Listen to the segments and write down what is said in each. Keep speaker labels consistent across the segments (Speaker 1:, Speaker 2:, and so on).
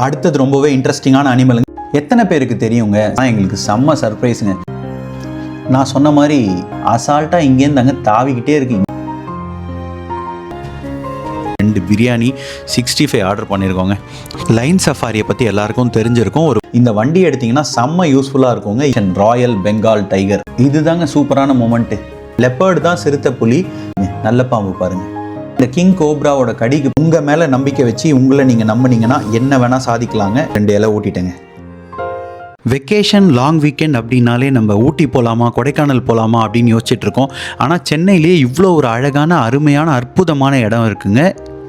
Speaker 1: அடுத்தது ரொம்பவே இன்ட்ரெஸ்டிங்கான அனிமலுங்க. எத்தனை பேருக்கு தெரியுங்க? எங்களுக்கு செம்ம சர்ப்ரைஸுங்க. நான் சொன்ன மாதிரி அசால்ட்டாக இங்கேருந்து அங்கே தாவிக்கிட்டே இருக்கீங்க. 2 பிரியாணி 65 ஆர்டர் பண்ணியிருக்கோங்க. லைன் சஃபாரியை பற்றி எல்லாருக்கும் தெரிஞ்சிருக்கும். இந்த வண்டி எடுத்திங்கன்னா செம்ம யூஸ்ஃபுல்லாக இருக்குங்க. ராயல் பெங்கால் டைகர் இதுதாங்க சூப்பரான மூமெண்ட்டு. லெப்பர்டு தான் சிறுத்தை புலி. நல்ல பாம்பு பாருங்கள். இந்த கிங் கோப்ராவோட கடிக்கு உங்கள் மேலே நம்பிக்கை வச்சு உங்களை நீங்கள் நம்பினீங்கன்னா என்ன வேணால் சாதிக்கலாங்க. 2 இலை ஊட்டிட்டேங்க. வெக்கேஷன் லாங் வீக்கெண்ட் அப்படின்னாலே நம்ம ஊட்டி போகலாமா கொடைக்கானல் போகலாமா அப்படின்னு யோசிச்சுட்டு இருக்கோம். ஆனால் சென்னையிலேயே இவ்வளோ ஒரு அழகான அருமையான அற்புதமான இடம் இருக்குங்க.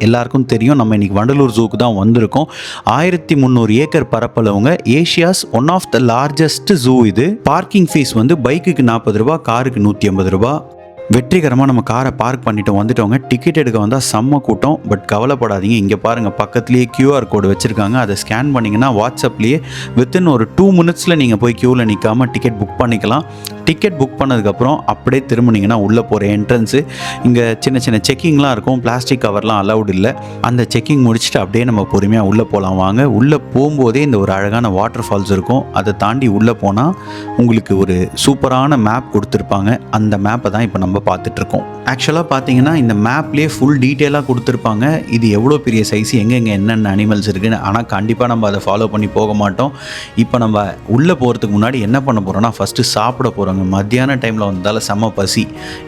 Speaker 1: எல்லாருக்கும் தெரியும், நம்ம இன்றைக்கி வண்டலூர் ஜூக்கு தான் வந்திருக்கோம். 1300 ஏக்கர் பரப்பளவுங்க. Asia's one of the largest zoo இது. பார்க்கிங் ஃபீஸ் வந்து பைக்குக்கு 40 ரூபா, காருக்கு 150 ரூபா. வெற்றிகரமாக நம்ம காரை பார்க் பண்ணிட்டு வந்துட்டோங்க. டிக்கெட் எடுக்க வந்தால் செம்ம கூட்டம். பட் கவலைப்படாதீங்க, இங்கே பாருங்கள் பக்கத்துலேயே QR கோடு வச்சுருக்காங்க. அதை ஸ்கேன் பண்ணிங்கன்னா வாட்ஸ்அப்லேயே வித்தின் ஒரு 2 மினிட்ஸில் நீங்கள் போய் க்யூவில் நிற்காமல் டிக்கெட் புக் பண்ணிக்கலாம். டிக்கெட் புக் பண்ணதுக்கப்புறம் அப்படியே திரும்பினீங்கன்னா உள்ளே போகிற என்ட்ரன்ஸு. இங்கே சின்ன சின்ன செக்கிங்லாம் இருக்கும். பிளாஸ்டிக் கவர்லாம் அலவுட் இல்லை. அந்த செக்கிங் முடிச்சுட்டு அப்படியே நம்ம பொறுமையாக உள்ளே போகலாம் வாங்க. உள்ளே போகும்போதே இந்த ஒரு அழகான வாட்டர் ஃபால்ஸ் இருக்கும். அதை தாண்டி உள்ளே போனால் உங்களுக்கு ஒரு சூப்பரான மேப் கொடுத்துருப்பாங்க. அந்த மேப்பை தான் இப்போ நம்ம பார்த்துட்ருக்கோம். ஆக்சுவலாக பார்த்தீங்கன்னா இந்த மேப்லேயே ஃபுல் டீட்டெயிலாக கொடுத்துருப்பாங்க. இது எவ்வளோ பெரிய சைஸ், எங்கெங்கே என்னென்ன அனிமல்ஸ் இருக்குன்னு. ஆனால் கண்டிப்பாக நம்ம அதை ஃபாலோ பண்ணி போக மாட்டோம். இப்போ நம்ம உள்ளே போகிறதுக்கு முன்னாடி என்ன பண்ண போகிறோம்னா ஃபஸ்ட்டு சாப்பிட போகிறோங்க. மத்தியான டைமில் வந்ததால் செம்ம பசி.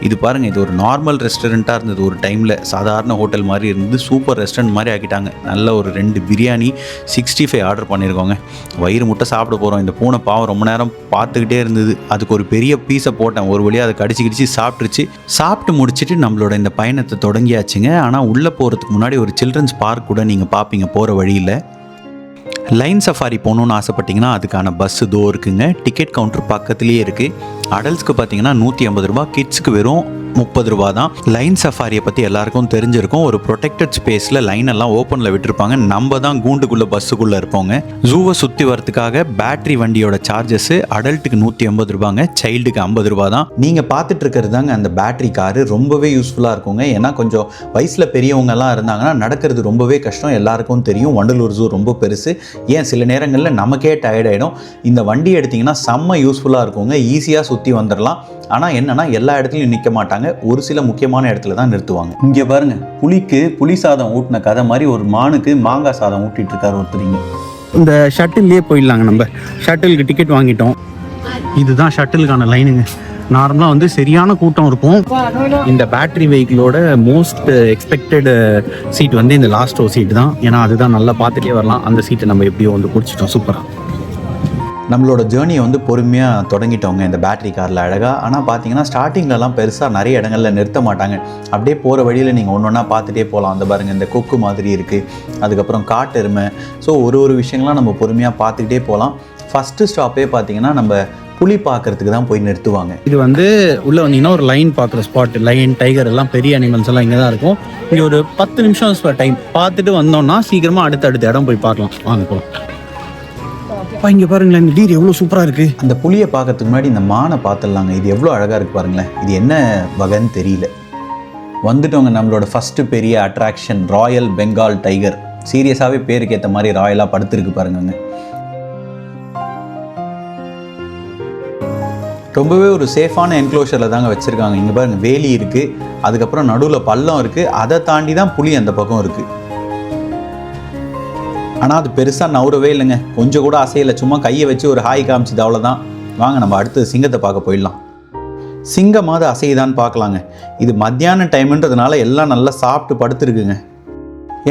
Speaker 1: இது பாருங்கள், இது ஒரு நார்மல் ரெஸ்டாரண்ட்டாக இருந்தது ஒரு டைமில். சாதாரண ஹோட்டல் மாதிரி இருந்தது. சூப்பர் ரெஸ்டாரண்ட் மாதிரி ஆக்கிட்டாங்க. நல்ல ஒரு 2 பிரியாணி 65 ஆர்டர் பண்ணியிருக்கோங்க. வயிறு முட்டை சாப்பிட போகிறோம். இந்த பூனை பாவம் ரொம்ப நேரம் பார்த்துக்கிட்டே இருந்தது. அதுக்கு ஒரு பெரிய பீஸை போட்டேன். ஒரு வழியாக அதை கடிச்சு சாப்பிட்டுருச்சு. சாப்பிட்டு முடிச்சுட்டு நம்மளோட இந்த பயணத்தை தொடங்கியாச்சுங்க. ஆனால் உள்ளே போகிறதுக்கு முன்னாடி ஒரு சில்ட்ரன்ஸ் பார்க் கூட நீங்கள் பார்ப்பீங்க போகிற வழியில். லைன் சஃபாரி போகணுன்னு ஆசைப்பட்டிங்கன்னா அதுக்கான பஸ்ஸு தோ இருக்குங்க. டிக்கெட் கவுண்டர் பக்கத்துலேயே இருக்குது. அடல்ட்ஸ்க்கு பார்த்தீங்கன்னா 150 ரூபா, கிட்ஸுக்கு வெறும் 30 ரூபா தான். லைன் சஃபாரியை பற்றி எல்லாருக்கும் தெரிஞ்சிருக்கும். ஒரு ப்ரொடெக்டட் ஸ்பேஸில் லைன் எல்லாம் ஓப்பனில் விட்டுருப்பாங்க. நம்ம தான் கூண்டுக்குள்ளே பஸ்ஸுக்குள்ளே இருப்போங்க. ஜூவை சுற்றி வரதுக்காக பேட்டரி வண்டியோட சார்ஜஸ் அடல்ட்டுக்கு 150 ரூபாங்க, சைல்டுக்கு 50 ரூபா தான். நீங்கள் பார்த்துட்டு இருக்கிறது தாங்க அந்த பேட்டரி காரு. ரொம்பவே யூஸ்ஃபுல்லாக இருக்குங்க. ஏன்னா கொஞ்சம் வயசில் பெரியவங்கெல்லாம் இருந்தாங்கன்னா நடக்கிறது ரொம்பவே கஷ்டம். எல்லாருக்கும் தெரியும் வண்டலூர் ஜூ ரொம்ப பெருசு. ஏன் சில நேரங்களில் நமக்கே டயர்ட் ஆகிடும். இந்த வண்டி எடுத்திங்கன்னா செம்ம யூஸ்ஃபுல்லாக இருக்குங்க. ஈஸியாக சுற்றி வந்துடலாம். ஆனால் என்னென்னா எல்லா இடத்துலையும் நிற்க மாட்டாங்க. ஒரு சில முக்கியமான இடத்துல தான் நிறுத்துவாங்க. இங்கே பாருங்க, புலிக்கு புளி சாதம் ஊட்டின கதை மாதிரி ஒரு மானுக்கு மாங்காய் சாதம் ஊட்டிட்டு இருக்காரு ஒருத்தரிங்க.
Speaker 2: இந்த ஷட்டில்லே போயிடலாங்க. நம்ம ஷட்டிலுக்கு டிக்கெட் வாங்கிட்டோம். இதுதான் ஷட்டிலுக்கான லைனுங்க. நார்மலாக வந்து சரியான கூட்டம் இருக்கும். இந்த பேட்டரி வெஹிக்கிளோட மோஸ்ட் எக்ஸ்பெக்டட் சீட் வந்து இந்த லாஸ்ட் ரோ சீட் தான். ஏன்னா அதுதான் நல்லா பார்த்துட்டே வரலாம். அந்த சீட்டை நம்ம எப்படியோ வந்து பிடிச்சிட்டோம். சூப்பராக
Speaker 1: நம்மளோட ஜேர்னியை வந்து பொறுமையாக தொடங்கிட்டோங்க இந்த பேட்டரி காரில் அழகாக. ஆனால் பார்த்தீங்கன்னா ஸ்டார்டிங்லலாம் பெருசாக நிறைய இடங்களில் நிறுத்த மாட்டாங்க. அப்படியே போகிற வழியில் நீங்கள் ஒன்று ஒன்றா பார்த்துட்டே போகலாம். அந்த பாருங்கள், இந்த கொக்கு மாதிரி இருக்குது, அதுக்கப்புறம் காட்டெருமை. ஸோ ஒரு விஷயங்கள்லாம் நம்ம பொறுமையாக பார்த்துக்கிட்டே போகலாம். ஃபஸ்ட்டு ஸ்டாப்பே பார்த்தீங்கன்னா நம்ம புலி பார்க்கறதுக்கு தான் போய் நிறுத்துவாங்க.
Speaker 2: இது வந்து உள்ளே வந்தீங்கன்னா ஒரு லைன் பார்க்குற ஸ்பாட். லைன், டைகர் எல்லாம் பெரிய அனிமல்ஸ் எல்லாம் இங்கே தான் இருக்கும். இங்கே ஒரு 10 நிமிஷம் டைம் பார்த்துட்டு வந்தோம்னா சீக்கிரமாக அடுத்த இடம் போய் பார்க்கலாம். வாங்க போகலாம். இங்கே பாருங்களேன், இந்த டீர் எவ்வளோ சூப்பராக இருக்குது.
Speaker 1: அந்த புலியை பார்க்கறதுக்கு முன்னாடி இந்த மானை பார்த்துடலாங்க. இது எவ்வளோ அழகாக இருக்குது பாருங்களேன். இது என்ன வகைன்னு தெரியல. வந்துட்டோங்க நம்மளோட ஃபஸ்ட்டு பெரிய அட்ராக்ஷன், ராயல் பெங்கால் டைகர். சீரியஸாகவே பேருக்கு ஏற்ற மாதிரி ராயலாக படுத்துருக்கு பாருங்கங்க. ரொம்பவே ஒரு சேஃபான என்க்ளோஷரில் தாங்க வச்சுருக்காங்க. இங்கே பாருங்கள், வேலி இருக்குது, அதுக்கப்புறம் நடுவில் பள்ளம் இருக்குது. அதை தாண்டி தான் புலி அந்த பக்கம் இருக்குது. ஆனால் அது பெருசாக நவுறவே இல்லைங்க. கொஞ்சம் கூட அசையலை. சும்மா கையை வச்சு ஒரு ஹாய் காமிச்சிது, அவ்வளோதான். வாங்க நம்ம அடுத்து சிங்கத்தை பார்க்க போயிடலாம். சிங்கமாவது அசையுதான்னு பார்க்கலாங்க. இது மத்தியான டைமுன்றதுனால எல்லாம் நல்லா சாப்பிட்டு படுத்துருக்குங்க.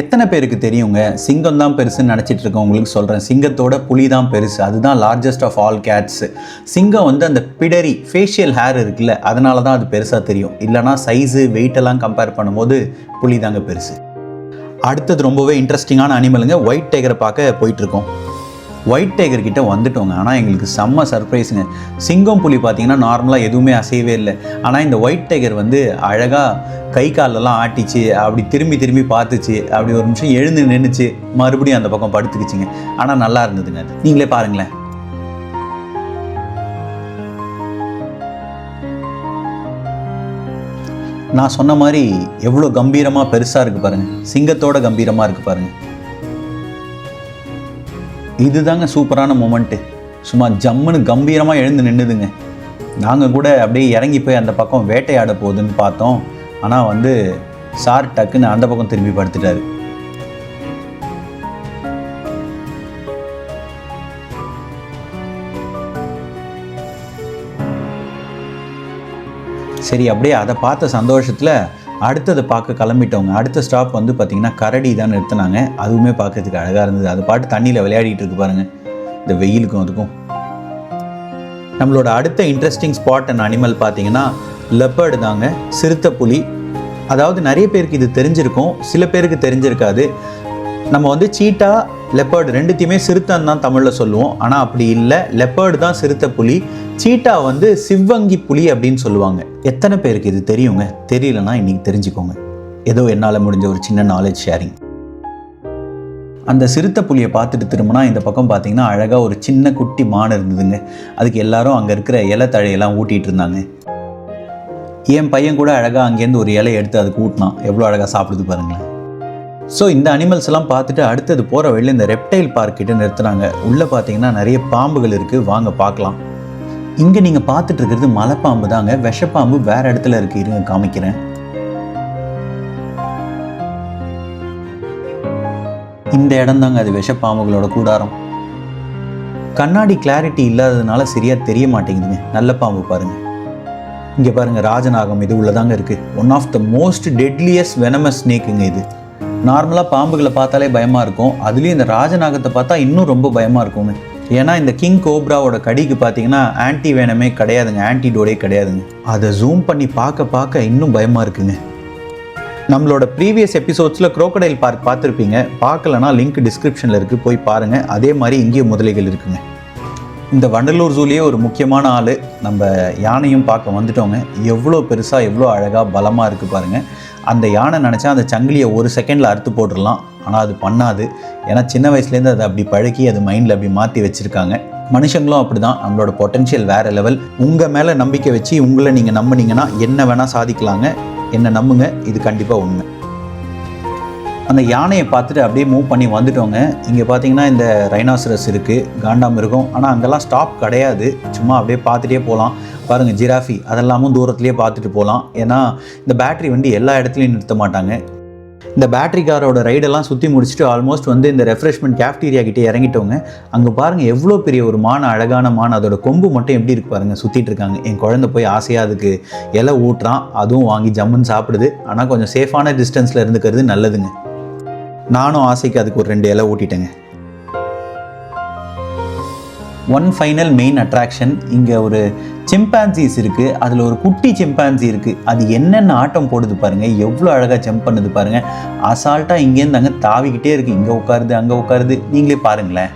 Speaker 1: எத்தனை பேருக்கு தெரியுங்க சிங்கம் தான் பெருசுன்னு நினச்சிட்டு இருக்கேன். உங்களுக்கு சொல்கிறேன், சிங்கத்தோட புலி தான் பெருசு. அதுதான் லார்ஜஸ்ட் ஆஃப் ஆல் கேட்ஸ். சிங்கம் வந்து அந்த பிடரி ஃபேஷியல் ஹேர் இருக்குல்ல, அதனால தான் அது பெருசாக தெரியும். இல்லைனா சைஸு வெயிட்டெல்லாம் கம்பேர் பண்ணும்போது புலி தாங்க பெருசு. அடுத்தது ரொம்பவே இன்ட்ரெஸ்டிங்கான அனிமலுங்க. ஒயிட் டைகரை பார்க்க போயிட்டுருக்கோம். ஒயிட் டைகர் கிட்ட வந்துட்டோங்க. ஆனால் எங்களுக்கு செம்ம சர்ப்ரைஸுங்க. சிங்கம் புலி பார்த்தீங்கன்னா நார்மலாக எதுவுமே அசையவே இல்லை. ஆனால் இந்த ஒயிட் டைகர் வந்து அழகாக கை காலெல்லாம் ஆட்டிச்சு, அப்படி திரும்பி பார்த்துச்சு, அப்படி ஒரு நிமிஷம் எழுந்து நின்றுச்சு, மறுபடியும் அந்த பக்கம் படுத்துக்குச்சிங்க. ஆனால் நல்லா இருந்ததுங்க. அது நீங்களே பாருங்களேன். நான் சொன்ன மாதிரி எவ்வளோ கம்பீரமாக பெருசாக இருக்குது பாருங்கள். சிங்கத்தோட கம்பீரமாக இருக்குது பாருங்கள். இதுதாங்க சூப்பரான மூமெண்ட்டு. சும்மா ஜம்முன்னு கம்பீரமாக எழுந்து நின்றுதுங்க. நாங்கள் கூட அப்படியே இறங்கி போய் அந்த பக்கம் வேட்டையாட போகுதுன்னு பார்த்தோம். ஆனால் சார் டக்குன்னு அந்த பக்கம் திரும்பி படுத்துட்டாரு. சரி, அப்படியே அதை பார்த்த சந்தோஷத்தில் அடுத்ததை பார்க்க கிளம்பிட்டவங்க. அடுத்த ஸ்டாப் பார்த்திங்கன்னா கரடி தான் நிறுத்தினாங்க. அதுவுமே பார்க்கறதுக்கு அழகாக இருந்தது. அது பாட்டு தண்ணியில் விளையாடிட்டு இருக்கு பாருங்கள், இந்த வெயிலுக்கும் அதுக்கும். நம்மளோட அடுத்த இன்ட்ரெஸ்டிங் ஸ்பாட் அண்ட் அனிமல் பார்த்திங்கன்னா லெப்பர்டு தாங்க, சிறுத்தை புலி. அதாவது நிறைய பேருக்கு இது தெரிஞ்சிருக்கும், சில பேருக்கு தெரிஞ்சிருக்காது. நம்ம சீட்டா லெப்பர்டு ரெண்டுத்தையுமே சிறுத்தைன்னு தான் தமிழில் சொல்லுவோம். ஆனால் அப்படி இல்லை, லெப்பர்டு தான் சிறுத்தை புலி, சீட்டா சிவ்வங்கி புலி அப்படின்னு சொல்லுவாங்க. எத்தனை பேருக்கு இது தெரியுங்க? தெரியலன்னா இன்னைக்கு தெரிஞ்சுக்கோங்க. ஏதோ என்னால் முடிஞ்ச ஒரு சின்ன நாலேஜ் ஷேரிங். அந்த சிறுத்தை புலியை பார்த்துட்டு திரும்பினா இந்த பக்கம் பார்த்தீங்கன்னா அழகாக ஒரு சின்ன குட்டி மான் இருந்ததுங்க. அதுக்கு எல்லாரும் அங்கே இருக்கிற இலை தழையெல்லாம் ஊட்டிகிட்டு இருந்தாங்க. என் பையன் கூட அழகாக அங்கேருந்து ஒரு இலை எடுத்து அதுக்கு ஊட்டினான். எவ்வளோ அழகாக சாப்பிடுது பாருங்களேன். ஸோ இந்த அனிமல்ஸ் எல்லாம் பார்த்துட்டு அடுத்தது போகிற வழியில் இந்த ரெப்டைல் பார்க் கிட்ட நிறுத்துனாங்க. உள்ளே பார்த்தீங்கன்னா நிறைய பாம்புகள் இருக்குது, வாங்க பார்க்கலாம். இங்கே நீங்கள் பார்த்துட்டு இருக்கிறது மலைப்பாம்பு தாங்க, விஷப்பாம்பு வேறு இடத்துல இருக்குது, இருங்க காமிக்கிறேன். இந்த இடம் தாங்க அது விஷப்பாம்புகளோட கூடாரம். கண்ணாடி கிளாரிட்டி இல்லாததுனால சரியாக தெரிய மாட்டேங்குதுங்க. நல்ல பாம்பு பாருங்கள். இங்கே பாருங்கள், ராஜநாகம் இது உள்ளதாங்க இருக்குது. One of the most deadliest venomous ஸ்னேக்குங்க இது. நார்மலாக பாம்புகளை பார்த்தாலே பயமாக இருக்கும், அதுலேயும் இந்த ராஜநாகத்தை பார்த்தா இன்னும் ரொம்ப பயமாக இருக்குங்க. ஏன்னா இந்த கிங் கோப்ராவோட கடிக்கு பார்த்தீங்கன்னா ஆன்டி வேனமே கிடையாதுங்க, ஆன்டிடோடே கிடையாதுங்க. அதை ஜூம் பண்ணி பார்க்க இன்னும் பயமாக இருக்குங்க. நம்மளோட ப்ரீவியஸ் எபிசோட்ஸில் குரோக்கடைல் பார்க் பார்த்துருப்பீங்க. பார்க்கலன்னா லிங்க் டிஸ்கிரிப்ஷனில் இருக்குது, போய் பாருங்கள். அதே மாதிரி இங்கேயும் முதலைகள் இருக்குங்க. இந்த வண்டலூர் ஜூலேயே ஒரு முக்கியமான ஆள், நம்ம யானையும் பார்க்க வந்துட்டோங்க. எவ்வளோ பெருசாக எவ்வளோ அழகாக பலமாக இருக்குது பாருங்கள். அந்த யானை நினச்சா அந்த சங்கிலியை ஒரு செகண்டில் அறுத்து போட்டுடலாம், ஆனால் அது பண்ணாது. ஏன்னா சின்ன வயசுலேருந்து அதை அப்படி பழக்கி அது மைண்டில் அப்படி மாற்றி வச்சுருக்காங்க. மனுஷங்களும் அப்படி தான், நம்மளோட பொட்டென்ஷியல் வேறு லெவல். உங்கள் மேலே நம்பிக்கை வச்சு உங்களை நீங்கள் நம்பினீங்கன்னா என்ன வேணால் சாதிக்கலாங்க. என்ன நம்புங்க, இது கண்டிப்பாக உண்மை. அந்த யானையை பார்த்துட்டு அப்படியே மூவ் பண்ணி வந்துட்டோங்க. இங்கே பார்த்தீங்கன்னா இந்த ரைனாசரஸ் இருக்குது, காண்டாமிருகம். ஆனால் அங்கெல்லாம் ஸ்டாப் கிடையாது, சும்மா அப்படியே பார்த்துட்டே போகலாம். பாருங்கள் ஜிராஃபி, அதெல்லாமும் தூரத்துலேயே பார்த்துட்டு போகலாம். ஏன்னா இந்த பேட்ரி வண்டி எல்லா இடத்துலையும் நிறுத்த மாட்டாங்க. இந்த பேட்ரி காரோட ரைடெல்லாம் சுற்றி முடிச்சுட்டு ஆல்மோஸ்ட் இந்த ரெஃப்ரெஷ்மெண்ட் கேஃப்டீரியா கிட்டே இறங்கிட்டோங்க. அங்கே பாருங்கள் எவ்வளோ பெரிய ஒரு மான், அழகான மான். அதோட கொம்பு மட்டும் எப்படி இருக்கு பாருங்கள், சுற்றிட்டு இருக்காங்க. என் குழந்தை போய் ஆசையாக அதுக்கு இலை ஊட்டுறான், அதுவும் வாங்கி ஜம்முன்னு சாப்பிடுது. ஆனால் கொஞ்சம் சேஃபான டிஸ்டன்ஸில் இருந்துக்கிறது நல்லதுங்க. நானும் ஆசைக்கு அதுக்கு ஒரு 2 இலை ஊட்டிட்டேங்க. ஒன் ஃபைனல் மெயின் அட்ராக்ஷன், இங்கே ஒரு சிம்பான்சிஸ் இருக்குது. அதில் ஒரு குட்டி சிம்பான்சி இருக்குது. அது என்னென்ன ஆட்டம் போடுது பாருங்கள், எவ்வளோ அழகாக ஜம்ப் பண்ணுது பாருங்கள். அசால்ட்டாக இங்கேருந்து அங்கே தாவிக்கிட்டே இருக்குது. இங்கே உட்காருது, அங்கே உட்காருது, நீங்களே பாருங்களேன்.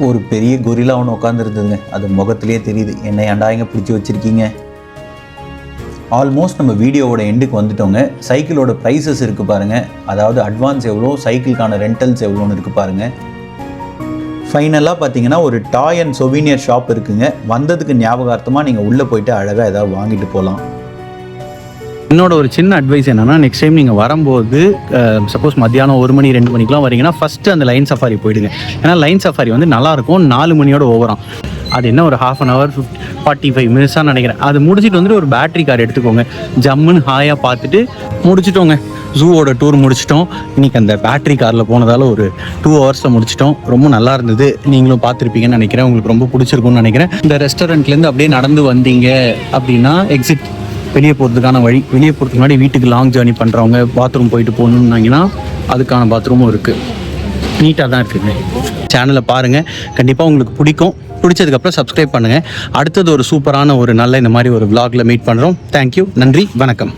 Speaker 1: ஒரு பெரிய கொரில்லா ஒன்று உட்காந்துருந்ததுங்க. அது முகத்திலே தெரியுது. என்ன ஏன்டா இங்கே பிடிச்சி வச்சுருக்கீங்க. ஆல்மோஸ்ட் நம்ம வீடியோவோட எண்டுக்கு வந்துட்டோங்க. சைக்கிளோட ப்ரைஸஸ் இருக்குது பாருங்கள். அதாவது அட்வான்ஸ் எவ்வளோ, சைக்கிளுக்கான ரெண்டல்ஸ் எவ்வளோன்னு இருக்குது பாருங்கள். ஃபைனலாக பார்த்தீங்கன்னா ஒரு டாய் அண்ட் சொவீனியர் ஷாப் இருக்குங்க. வந்ததுக்கு ஞாபகார்த்தமாக நீங்கள் உள்ளே போயிட்டு அழகாக ஏதாவது வாங்கிட்டு போகலாம்.
Speaker 2: என்னோட ஒரு சின்ன அட்வைஸ் என்னன்னா, நெக்ஸ்ட் டைம் நீங்கள் வரும்போது சப்போஸ் மத்தியானம் 1 மணி 2 மணிக்கெலாம் வரீங்கன்னா ஃபஸ்ட்டு அந்த லைன் சஃபாரி போயிடுங்க. ஏன்னா லைன் சஃபாரி நல்லாயிருக்கும். 4 மணியோட ஓவராம். அது என்ன ஒரு 1/2 hour 45 minutes நினைக்கிறேன். அது முடிச்சுட்டு ஒரு பேட்டரி கார் எடுத்துக்கோங்க. ஜம்முன்னு ஹாயாக பார்த்துட்டு முடிச்சிட்டோங்க. ஜூவோட டூர் முடிச்சிட்டோம். இன்றைக்கி அந்த பேட்டரி காரில் போனதால் ஒரு 2 hours முடிச்சிட்டோம். ரொம்ப நல்லா இருந்தது. நீங்களும் பார்த்துருப்பீங்கன்னு நினைக்கிறேன். உங்களுக்கு ரொம்ப பிடிச்சிருக்கும்னு நினைக்கிறேன். இந்த ரெஸ்டாரண்ட்லேருந்து அப்படியே நடந்து வந்தீங்க அப்படின்னா எக்ஸிட் வெளியே போகிறதுக்கான வழி. வெளியே போகிறதுக்கு முன்னாடி வீட்டுக்கு லாங் ஜேர்னி பண்ணுறவங்க பாத்ரூம் போயிட்டு போகணுன்னாங்கன்னா அதுக்கான பாத்ரூமும் இருக்குது. நீட்டாக தான் இருக்குங்க. சேனலை பாருங்கள், கண்டிப்பாக உங்களுக்கு பிடிக்கும். பிடிச்சதுக்கப்புறம் சப்ஸ்கிரைப் பண்ணுங்கள். அடுத்தது ஒரு சூப்பரான ஒரு நல்ல இந்த மாதிரி ஒரு vlogல மீட் பண்ணுறோம். தேங்க்யூ, நன்றி, வணக்கம்.